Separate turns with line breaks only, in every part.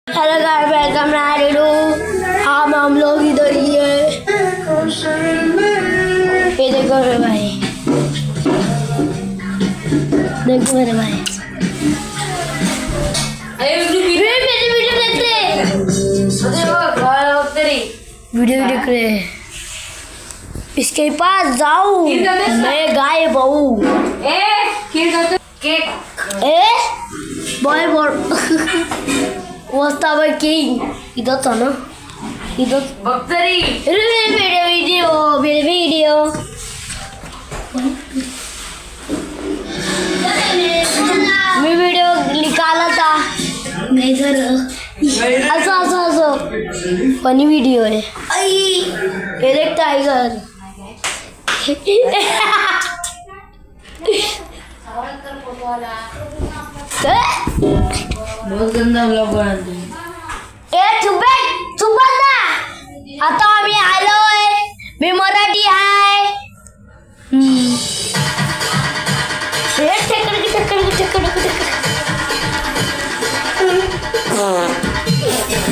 Hello guys, welcome to हम लोग इधर ही है। ये देखो मेरे भाई, देखो मेरे भाई, मेरी वीडियो देखते हैं, वीडियो देख रहे हैं। इसके पास जाऊं मैं गायब हूँ। बॉय वस्ता बाय किंग इधर था ना, इधर बक्तरी मेरे वीडियो मैं वीडियो निकाला था। मैं इधर असो फनी वीडियो है ये देख टाइगर।
बहुत गंदा ब्लॉग बनाते हैं।
चुप ना, आता आम्ही आलोय, मी मराठी आहे।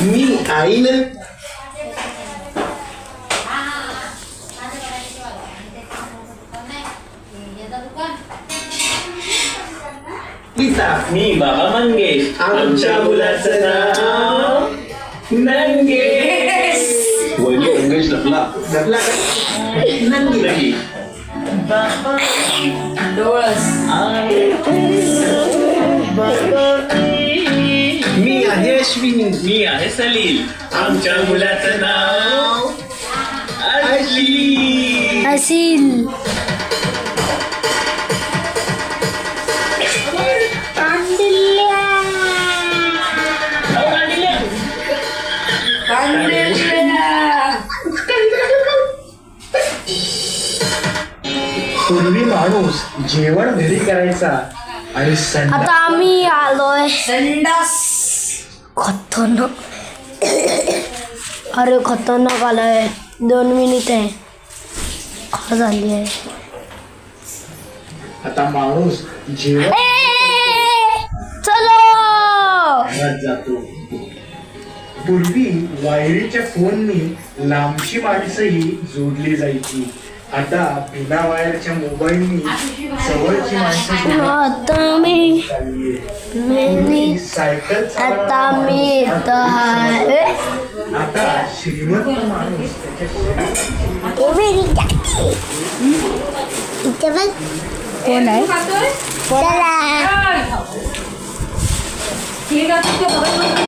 मी आई ना
मी बाबा मंगेश, आमच्या मुलाचं नाव नंगेश.
वैली मंगेश लपला
नंगी बाबा
डोळस
मी आहे अश्विनी.
मी आहे सलील, आमच्या मुलाचं नाव अश्विन.
असील
पूर्वी माणूस जेवण घरी करायचा आणि
आता आम्ही आलोय
संडास
खतरनाक। अरे खतरनाक आलाय, 2 मिनिट आहे खा झाली आहे।
आता माणूस जेवण
चलो
घरात जातो. पूर्वी वायरीच्या फोननी लांबची माणसंही जोडली जायची. आता बिना वायरच्या मोबाईलनी जवळची माणसं जोडली
आता मी
पूर्वी सायकल
आता मी
आता श्रीमंत माणूस
कोण आहे चला
ठीक आहे